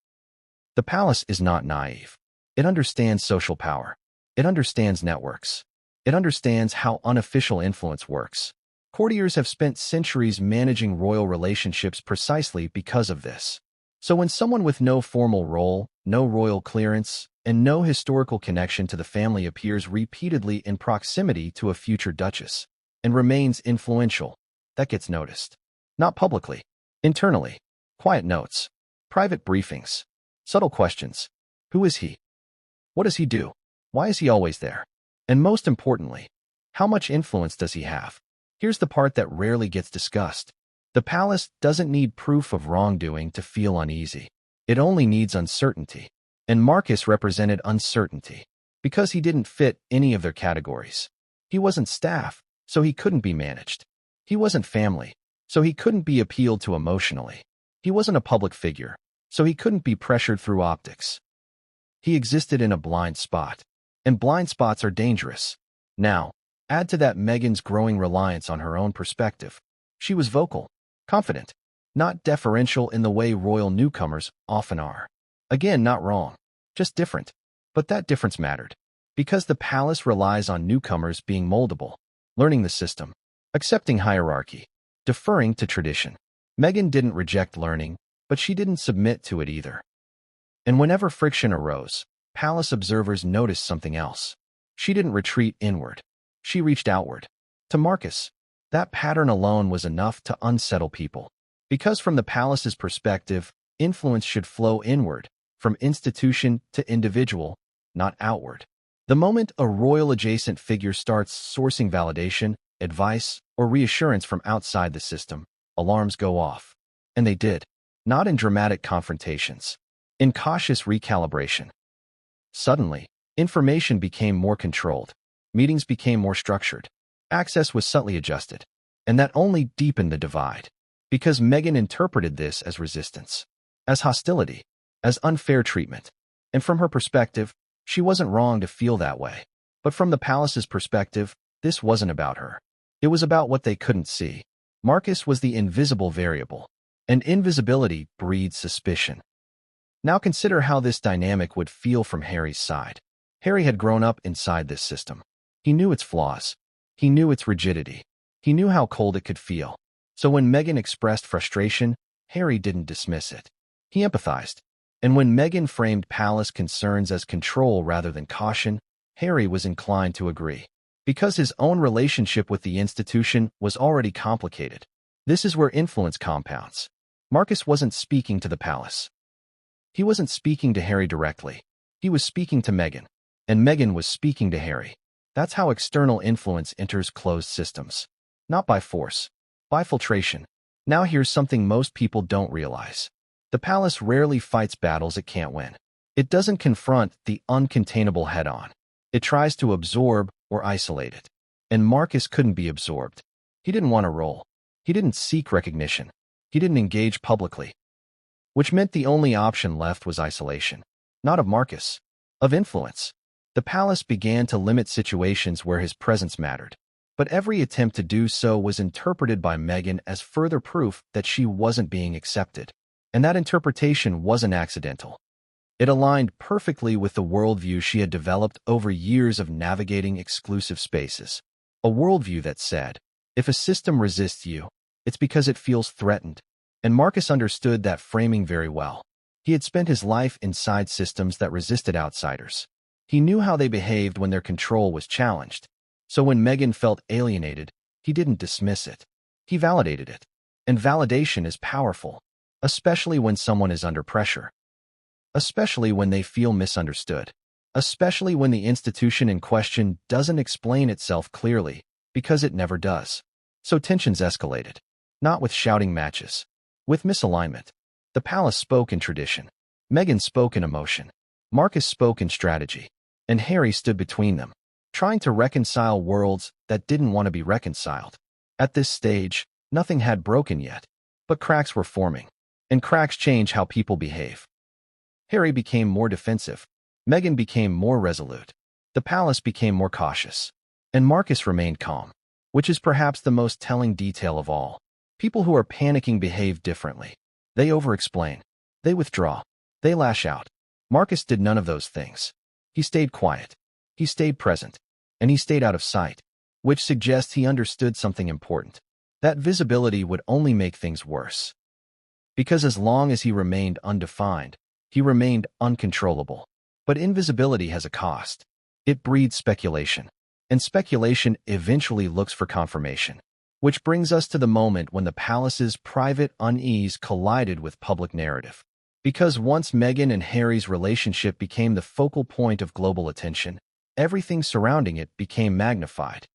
The palace is not naive. It understands social power. It understands networks. It understands how unofficial influence works. Courtiers have spent centuries managing royal relationships precisely because of this. So when someone with no formal role, no royal clearance, and no historical connection to the family appears repeatedly in proximity to a future duchess and remains influential, that gets noticed. Not publicly. Internally. Quiet notes. Private briefings. Subtle questions. Who is he? What does he do? Why is he always there? And most importantly, how much influence does he have? Here's the part that rarely gets discussed. The palace doesn't need proof of wrongdoing to feel uneasy. It only needs uncertainty. And Markus represented uncertainty because he didn't fit any of their categories. He wasn't staff, so he couldn't be managed. He wasn't family, so he couldn't be appealed to emotionally. He wasn't a public figure, so he couldn't be pressured through optics. He existed in a blind spot, and blind spots are dangerous. Now, add to that Meghan's growing reliance on her own perspective. She was vocal, confident, not deferential in the way royal newcomers often are. Again, not wrong, just different. But that difference mattered, because the palace relies on newcomers being moldable, learning the system, accepting hierarchy, deferring to tradition. Meghan didn't reject learning, but she didn't submit to it either. And whenever friction arose, palace observers noticed something else. She didn't retreat inward. She reached outward. To Markus, that pattern alone was enough to unsettle people. Because from the palace's perspective, influence should flow inward, from institution to individual, not outward. The moment a royal-adjacent figure starts sourcing validation, advice, or reassurance from outside the system, alarms go off. And they did. Not in dramatic confrontations. In cautious recalibration. Suddenly, information became more controlled. Meetings became more structured. Access was subtly adjusted. And that only deepened the divide. Because Meghan interpreted this as resistance, as hostility, as unfair treatment. And from her perspective, she wasn't wrong to feel that way. But from the palace's perspective, this wasn't about her. It was about what they couldn't see. Markus was the invisible variable. And invisibility breeds suspicion. Now consider how this dynamic would feel from Harry's side. Harry had grown up inside this system. He knew its flaws. He knew its rigidity. He knew how cold it could feel. So when Meghan expressed frustration, Harry didn't dismiss it. He empathized. And when Meghan framed palace concerns as control rather than caution, Harry was inclined to agree. Because his own relationship with the institution was already complicated. This is where influence compounds. Markus wasn't speaking to the palace. He wasn't speaking to Harry directly. He was speaking to Meghan. And Meghan was speaking to Harry. That's how external influence enters closed systems. Not by force. By filtration. Now here's something most people don't realize. The palace rarely fights battles it can't win. It doesn't confront the uncontainable head-on. It tries to absorb or isolate it. And Markus couldn't be absorbed. He didn't want a role. He didn't seek recognition. He didn't engage publicly. which meant the only option left was isolation. Not of Marcus, of influence. The palace began to limit situations where his presence mattered, but every attempt to do so was interpreted by Meghan as further proof that she wasn't being accepted. And that interpretation wasn't accidental. It aligned perfectly with the worldview she had developed over years of navigating exclusive spaces. A worldview that said, if a system resists you, it's because it feels threatened. And Marcus understood that framing very well. He had spent his life inside systems that resisted outsiders. He knew how they behaved when their control was challenged. So when Meghan felt alienated, he didn't dismiss it. He validated it. And validation is powerful, especially when someone is under pressure. Especially when they feel misunderstood. Especially when the institution in question doesn't explain itself clearly, because it never does. So tensions escalated. Not with shouting matches. With misalignment. The palace spoke in tradition. Meghan spoke in emotion. Marcus spoke in strategy. And Harry stood between them, trying to reconcile worlds that didn't want to be reconciled. At this stage, nothing had broken yet, but cracks were forming. And cracks change how people behave. Harry became more defensive. Meghan became more resolute. The palace became more cautious. And Marcus remained calm, which is perhaps the most telling detail of all. People who are panicking behave differently. They over-explain. They withdraw. They lash out. Marcus did none of those things. He stayed quiet. He stayed present. And he stayed out of sight, which suggests he understood something important. That visibility would only make things worse. Because as long as he remained undefined, he remained uncontrollable. But invisibility has a cost. It breeds speculation. And speculation eventually looks for confirmation. Which brings us to the moment when the palace's private unease collided with public narrative. Because once Meghan and Harry's relationship became the focal point of global attention, everything surrounding it became magnified.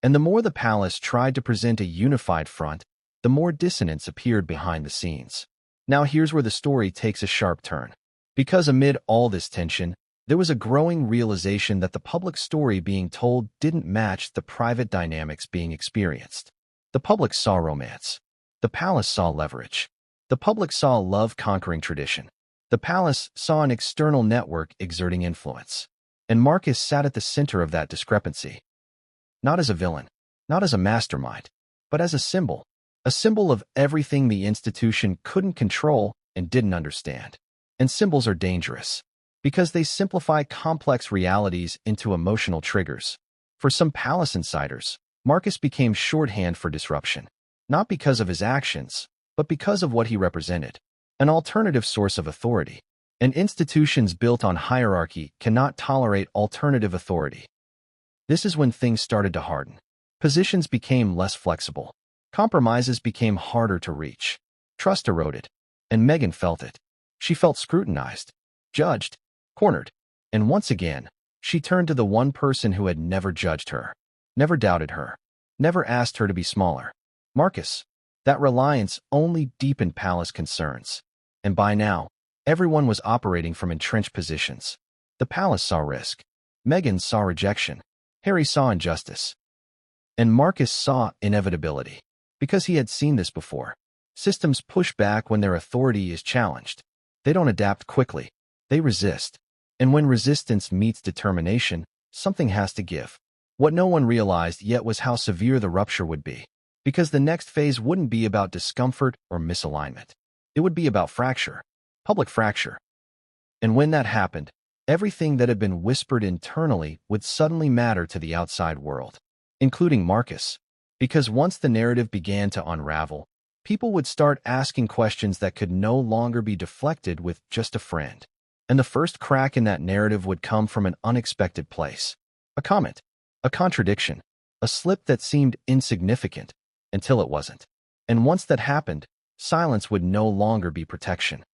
And the more the palace tried to present a unified front, the more dissonance appeared behind the scenes. Now here's where the story takes a sharp turn. Because amid all this tension, there was a growing realization that the public story being told didn't match the private dynamics being experienced. The public saw romance. The palace saw leverage. The public saw love conquering tradition. The palace saw an external network exerting influence. And Marcus sat at the center of that discrepancy. Not as a villain, not as a mastermind, but as a symbol of everything the institution couldn't control and didn't understand. And symbols are dangerous, because they simplify complex realities into emotional triggers. For some palace insiders, Marcus became shorthand for disruption, not because of his actions, but because of what he represented, an alternative source of authority. And institutions built on hierarchy cannot tolerate alternative authority. This is when things started to harden. Positions became less flexible. Compromises became harder to reach. Trust eroded. And Meghan felt it. She felt scrutinized, judged, cornered. And once again, she turned to the one person who had never judged her, never doubted her, never asked her to be smaller. Marcus. That reliance only deepened palace concerns. And by now, everyone was operating from entrenched positions. The palace saw risk. Meghan saw rejection. Harry saw injustice. And Marcus saw inevitability. Because he had seen this before. Systems push back when their authority is challenged. They don't adapt quickly. They resist. And when resistance meets determination, something has to give. What no one realized yet was how severe the rupture would be. Because the next phase wouldn't be about discomfort or misalignment. It would be about fracture. Public fracture. And when that happened, everything that had been whispered internally would suddenly matter to the outside world, including Marcus. Because once the narrative began to unravel, people would start asking questions that could no longer be deflected with just a friend. And the first crack in that narrative would come from an unexpected place. A comment, a contradiction, a slip that seemed insignificant until it wasn't. And once that happened, silence would no longer be protection.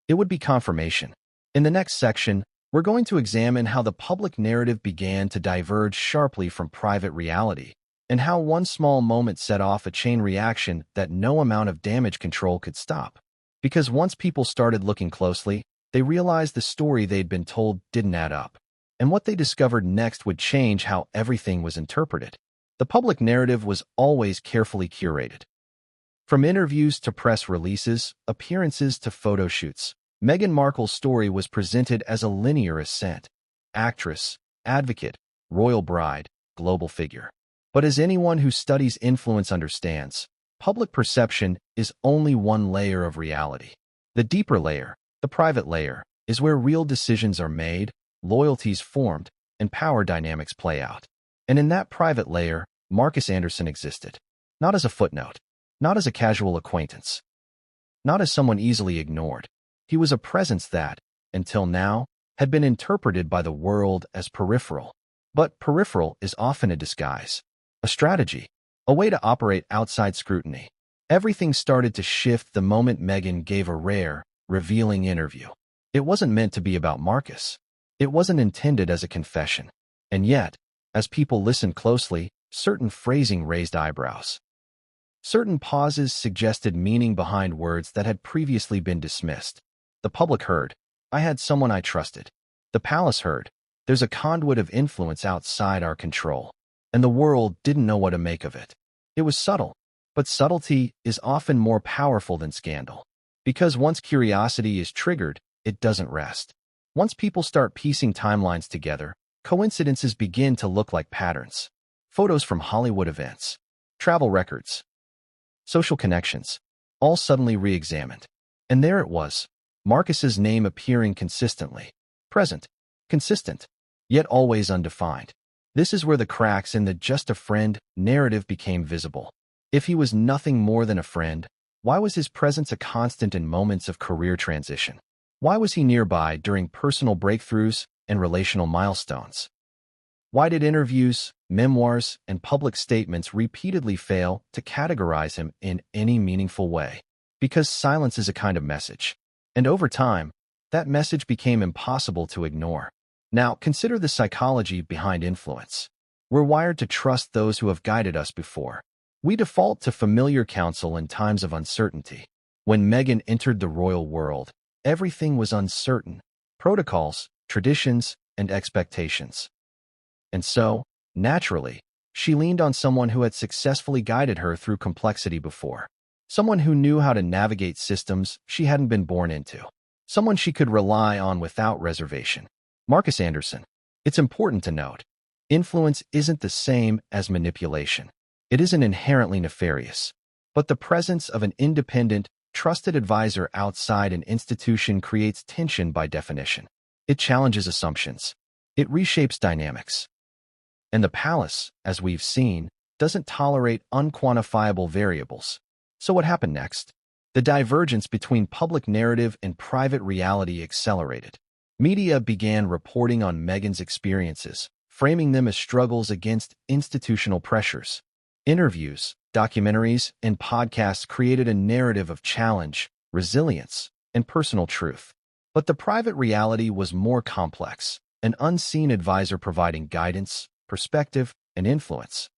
It would be confirmation. In the next section, we're going to examine how the public narrative began to diverge sharply from private reality, and how one small moment set off a chain reaction that no amount of damage control could stop. Because once people started looking closely, they realized the story they'd been told didn't add up. And what they discovered next would change how everything was interpreted. The public narrative was always carefully curated. From interviews to press releases, appearances to photo shoots, Meghan Markle's story was presented as a linear ascent: actress, advocate, royal bride, global figure. But as anyone who studies influence understands, public perception is only one layer of reality. The deeper layer, the private layer, is where real decisions are made, loyalties formed, and power dynamics play out. And in that private layer, Markus Anderson existed. Not as a footnote, not as a casual acquaintance, not as someone easily ignored. He was a presence that, until now, had been interpreted by the world as peripheral. But peripheral is often a disguise, a strategy, a way to operate outside scrutiny. Everything started to shift the moment Meghan gave a rare, revealing interview. It wasn't meant to be about Markus. It wasn't intended as a confession. And yet, as people listened closely, certain phrasing raised eyebrows. Certain pauses suggested meaning behind words that had previously been dismissed. The public heard, "I had someone I trusted." The palace heard, "There's a conduit of influence outside our control." And the world didn't know what to make of it. It was subtle, but subtlety is often more powerful than scandal. Because once curiosity is triggered, it doesn't rest. Once people start piecing timelines together, coincidences begin to look like patterns. Photos from Hollywood events, travel records, social connections, all suddenly re-examined. And there it was, Markus's name appearing consistently. Present, consistent, yet always undefined. This is where the cracks in the "just a friend" narrative became visible. If he was nothing more than a friend, why was his presence a constant in moments of career transition? Why was he nearby during personal breakthroughs and relational milestones? Why did interviews, memoirs, and public statements repeatedly fail to categorize him in any meaningful way? Because silence is a kind of message. And over time, that message became impossible to ignore. Now, consider the psychology behind influence. We're wired to trust those who have guided us before. We default to familiar counsel in times of uncertainty. When Meghan entered the royal world, everything was uncertain: protocols, traditions, and expectations. And so, naturally, she leaned on someone who had successfully guided her through complexity before. Someone who knew how to navigate systems she hadn't been born into. Someone she could rely on without reservation. Markus Anderson. It's important to note, influence isn't the same as manipulation. It isn't inherently nefarious. But the presence of an independent, trusted advisor outside an institution creates tension by definition. It challenges assumptions. It reshapes dynamics. And the palace, as we've seen, doesn't tolerate unquantifiable variables. So what happened next? The divergence between public narrative and private reality accelerated. Media began reporting on Meghan's experiences, framing them as struggles against institutional pressures. Interviews, documentaries, and podcasts created a narrative of challenge, resilience, and personal truth. But the private reality was more complex: an unseen advisor providing guidance, perspective, and influence.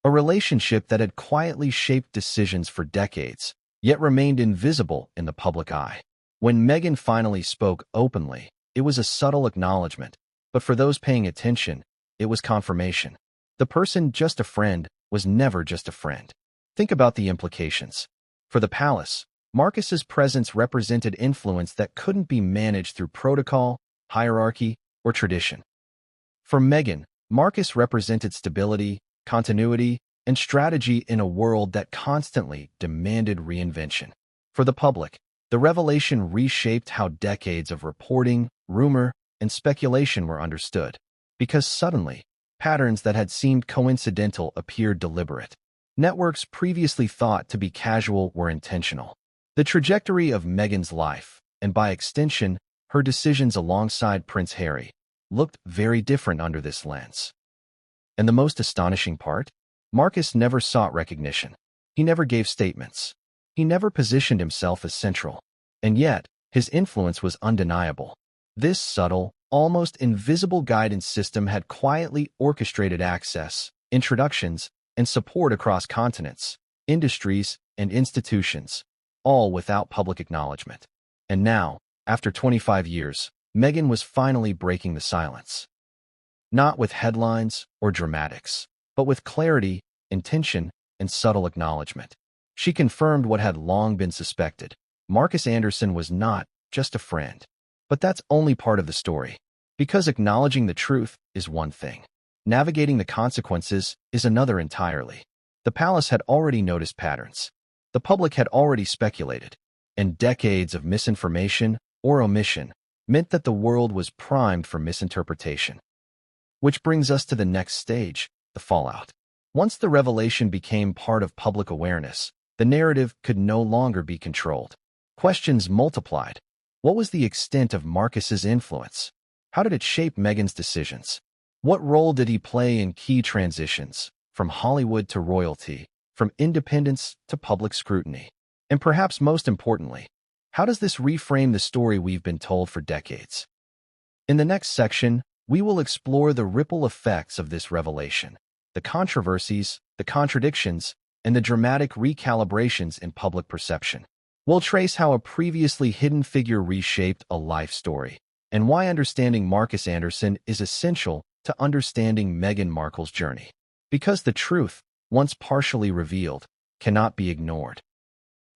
A relationship that had quietly shaped decisions for decades, yet remained invisible in the public eye. When Meghan finally spoke openly, it was a subtle acknowledgement, but for those paying attention, it was confirmation. The person "just a friend" was never just a friend. Think about the implications. For the palace, Markus's presence represented influence that couldn't be managed through protocol, hierarchy, or tradition. For Meghan, Markus represented stability, continuity, and strategy in a world that constantly demanded reinvention. For the public, the revelation reshaped how decades of reporting, rumor, and speculation were understood. Because suddenly, patterns that had seemed coincidental appeared deliberate. Networks previously thought to be casual were intentional. The trajectory of Meghan's life, and by extension, her decisions alongside Prince Harry, looked very different under this lens. And the most astonishing part? Markus never sought recognition. He never gave statements. He never positioned himself as central. And yet, his influence was undeniable. This subtle, almost invisible guidance system had quietly orchestrated access, introductions, and support across continents, industries, and institutions, all without public acknowledgement. And now, after 25 years, Meghan was finally breaking the silence. Not with headlines or dramatics, but with clarity, intention, and subtle acknowledgement. She confirmed what had long been suspected. Markus Anderson was not just a friend. But that's only part of the story. Because acknowledging the truth is one thing. Navigating the consequences is another entirely. The palace had already noticed patterns. The public had already speculated. And decades of misinformation or omission meant that the world was primed for misinterpretation. Which brings us to the next stage, the fallout. Once the revelation became part of public awareness, the narrative could no longer be controlled. Questions multiplied. What was the extent of Markus's influence? How did it shape Meghan's decisions? What role did he play in key transitions, from Hollywood to royalty, from independence to public scrutiny? And perhaps most importantly, how does this reframe the story we've been told for decades? In the next section, we will explore the ripple effects of this revelation, the controversies, the contradictions, and the dramatic recalibrations in public perception. We'll trace how a previously hidden figure reshaped a life story, and why understanding Markus Anderson is essential to understanding Meghan Markle's journey. Because the truth, once partially revealed, cannot be ignored.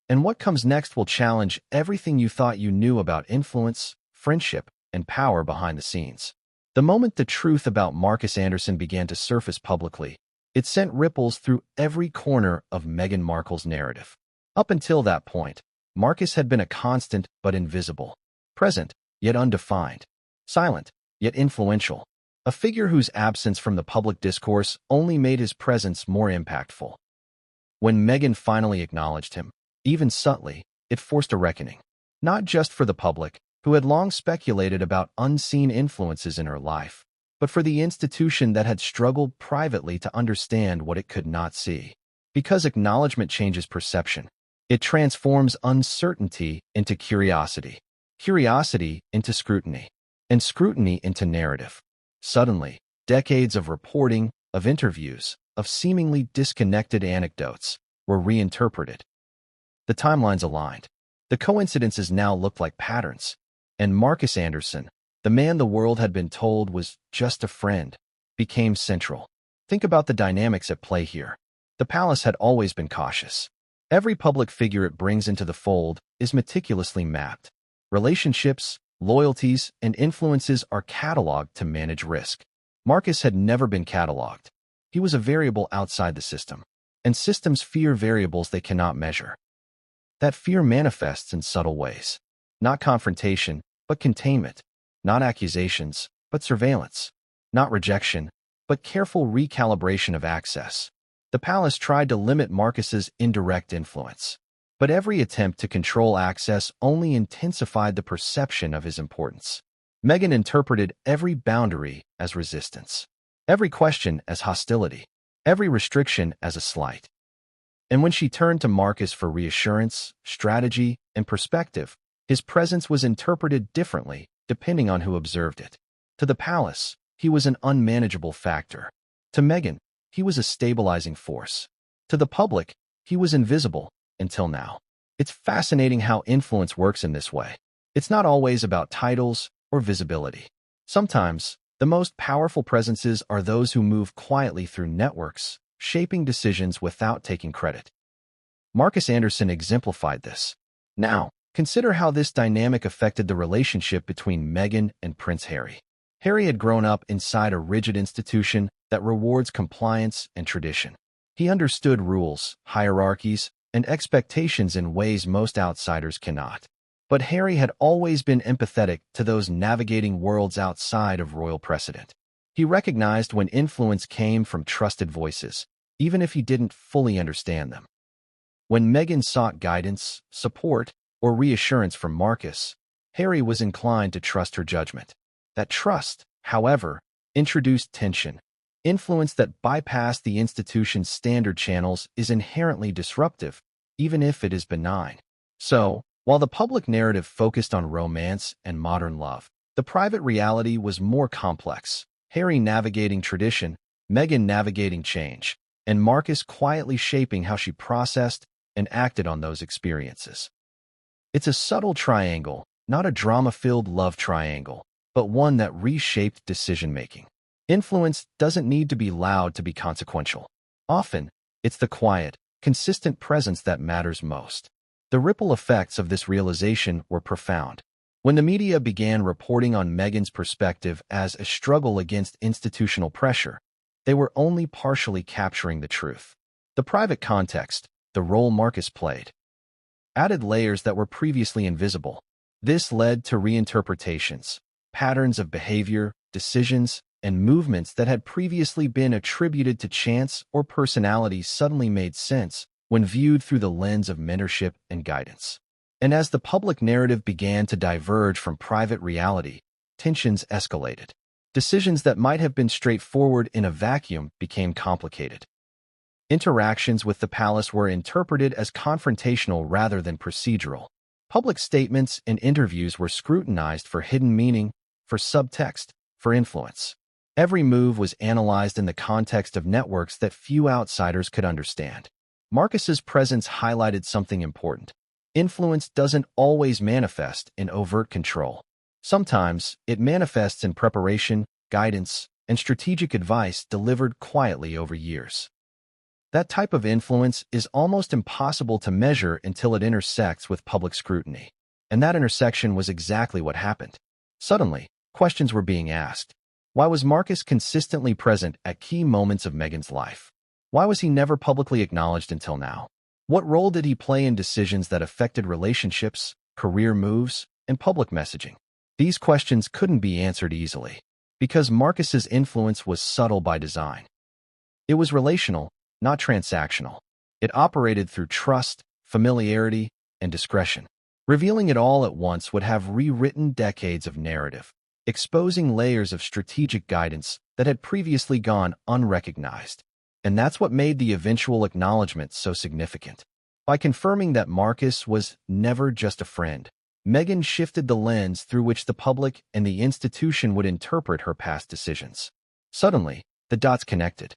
And what comes next will challenge everything you thought you knew about influence, friendship, and power behind the scenes. The moment the truth about Markus Anderson began to surface publicly, it sent ripples through every corner of Meghan Markle's narrative. Up until that point, Markus had been a constant but invisible, present yet undefined, silent yet influential, a figure whose absence from the public discourse only made his presence more impactful. When Meghan finally acknowledged him, even subtly, it forced a reckoning, not just for the public, who had long speculated about unseen influences in her life, but for the institution that had struggled privately to understand what it could not see. Because acknowledgement changes perception, it transforms uncertainty into curiosity, curiosity into scrutiny, and scrutiny into narrative. Suddenly, decades of reporting, of interviews, of seemingly disconnected anecdotes were reinterpreted. The timelines aligned. The coincidences now looked like patterns. And Markus Anderson, the man the world had been told was just a friend, became central. Think about the dynamics at play here. The palace had always been cautious. Every public figure it brings into the fold is meticulously mapped. Relationships, loyalties, and influences are cataloged to manage risk. Markus had never been cataloged. He was a variable outside the system, and systems fear variables they cannot measure. That fear manifests in subtle ways. Not confrontation, but containment. Not accusations, but surveillance. Not rejection, but careful recalibration of access. The palace tried to limit Markus's indirect influence, but every attempt to control access only intensified the perception of his importance. Meghan interpreted every boundary as resistance, every question as hostility, every restriction as a slight. And when she turned to Markus for reassurance, strategy, and perspective, his presence was interpreted differently depending on who observed it. To the palace, he was an unmanageable factor. To Meghan, he was a stabilizing force. To the public, he was invisible, until now. It's fascinating how influence works in this way. It's not always about titles or visibility. Sometimes, the most powerful presences are those who move quietly through networks, shaping decisions without taking credit. Markus Anderson exemplified this. Now, consider how this dynamic affected the relationship between Meghan and Prince Harry. Harry had grown up inside a rigid institution that rewards compliance and tradition. He understood rules, hierarchies, and expectations in ways most outsiders cannot. But Harry had always been empathetic to those navigating worlds outside of royal precedent. He recognized when influence came from trusted voices, even if he didn't fully understand them. When Meghan sought guidance, support, or reassurance from Markus, Harry was inclined to trust her judgment. That trust, however, introduced tension. Influence that bypassed the institution's standard channels is inherently disruptive, even if it is benign. So, while the public narrative focused on romance and modern love, the private reality was more complex. Harry navigating tradition, Meghan navigating change, and Markus quietly shaping how she processed and acted on those experiences. It's a subtle triangle, not a drama-filled love triangle, but one that reshaped decision-making. Influence doesn't need to be loud to be consequential. Often, it's the quiet, consistent presence that matters most. The ripple effects of this realization were profound. When the media began reporting on Meghan's perspective as a struggle against institutional pressure, they were only partially capturing the truth. The private context, the role Marcus played, added layers that were previously invisible. This led to reinterpretations, patterns of behavior, decisions, and movements that had previously been attributed to chance or personality suddenly made sense when viewed through the lens of mentorship and guidance. And as the public narrative began to diverge from private reality, tensions escalated. Decisions that might have been straightforward in a vacuum became complicated. Interactions with the palace were interpreted as confrontational rather than procedural. Public statements and interviews were scrutinized for hidden meaning, for subtext, for influence. Every move was analyzed in the context of networks that few outsiders could understand. Marcus's presence highlighted something important. Influence doesn't always manifest in overt control. Sometimes it manifests in preparation, guidance, and strategic advice delivered quietly over years. That type of influence is almost impossible to measure until it intersects with public scrutiny. And that intersection was exactly what happened. Suddenly, questions were being asked. Why was Marcus consistently present at key moments of Meghan's life? Why was he never publicly acknowledged until now? What role did he play in decisions that affected relationships, career moves, and public messaging? These questions couldn't be answered easily, because Marcus's influence was subtle by design. It was relational, not transactional. It operated through trust, familiarity, and discretion. Revealing it all at once would have rewritten decades of narrative, exposing layers of strategic guidance that had previously gone unrecognized. And that's what made the eventual acknowledgement so significant. By confirming that Marcus was never just a friend, Meghan shifted the lens through which the public and the institution would interpret her past decisions. Suddenly, the dots connected.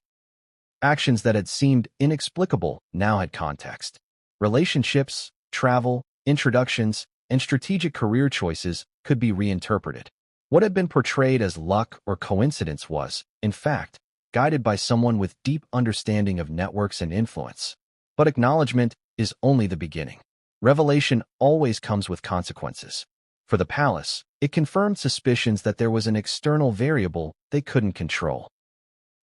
Actions that had seemed inexplicable now had context. Relationships, travel, introductions, and strategic career choices could be reinterpreted. What had been portrayed as luck or coincidence was, in fact, guided by someone with deep understanding of networks and influence. But acknowledgement is only the beginning. Revelation always comes with consequences. For the palace, it confirmed suspicions that there was an external variable they couldn't control.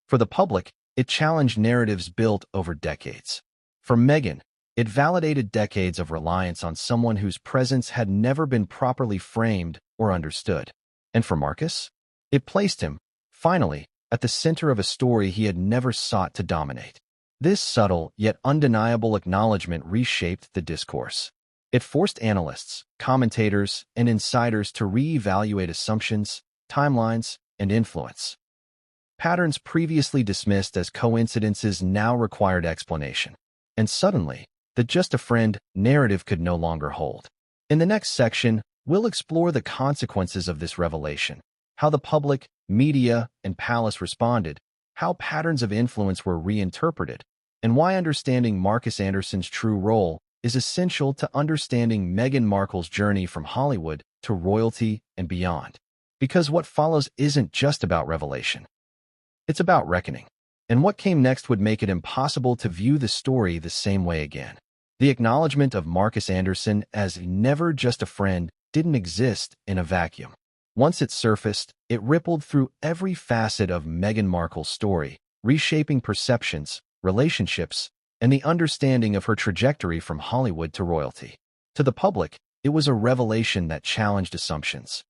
For the public, it challenged narratives built over decades. For Meghan, it validated decades of reliance on someone whose presence had never been properly framed or understood. And for Marcus, it placed him, finally, at the center of a story he had never sought to dominate. This subtle yet undeniable acknowledgement reshaped the discourse. It forced analysts, commentators, and insiders to re-evaluate assumptions, timelines, and influence. Patterns previously dismissed as coincidences now required explanation. And suddenly, the just a friend narrative could no longer hold. In the next section, we'll explore the consequences of this revelation, how the public, media, and palace responded, how patterns of influence were reinterpreted, and why understanding Markus Anderson's true role is essential to understanding Meghan Markle's journey from Hollywood to royalty and beyond. Because what follows isn't just about revelation. It's about reckoning. And what came next would make it impossible to view the story the same way again. The acknowledgement of Markus Anderson as never just a friend didn't exist in a vacuum. Once it surfaced, it rippled through every facet of Meghan Markle's story, reshaping perceptions, relationships, and the understanding of her trajectory from Hollywood to royalty. To the public, it was a revelation that challenged assumptions.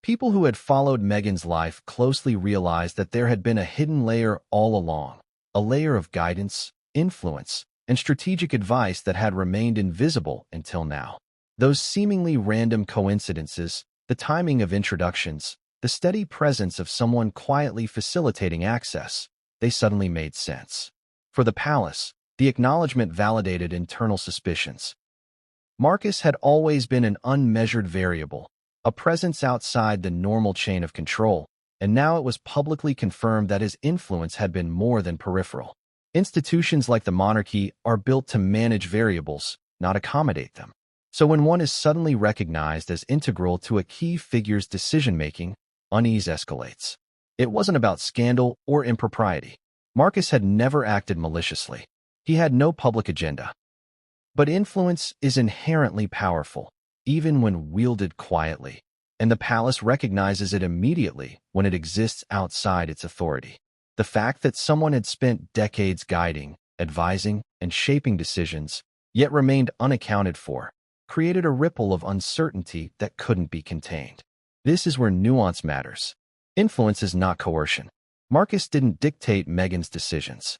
People who had followed Meghan's life closely realized that there had been a hidden layer all along, a layer of guidance, influence, and strategic advice that had remained invisible until now. Those seemingly random coincidences, the timing of introductions, the steady presence of someone quietly facilitating access, they suddenly made sense. For the palace, the acknowledgement validated internal suspicions. Marcus had always been an unmeasured variable, a presence outside the normal chain of control, and now it was publicly confirmed that his influence had been more than peripheral. Institutions like the monarchy are built to manage variables, not accommodate them. So when one is suddenly recognized as integral to a key figure's decision-making, unease escalates. It wasn't about scandal or impropriety. Marcus had never acted maliciously. He had no public agenda. But influence is inherently powerful, even when wielded quietly, and the palace recognizes it immediately when it exists outside its authority. The fact that someone had spent decades guiding, advising, and shaping decisions, yet remained unaccounted for, created a ripple of uncertainty that couldn't be contained. This is where nuance matters. Influence is not coercion. Marcus didn't dictate Meghan's decisions.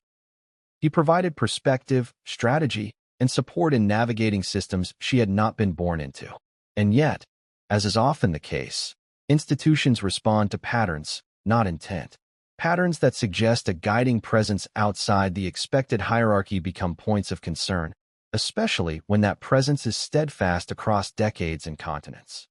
He provided perspective, strategy, and support in navigating systems she had not been born into. And yet, as is often the case, institutions respond to patterns, not intent. Patterns that suggest a guiding presence outside the expected hierarchy become points of concern, especially when that presence is steadfast across decades and continents.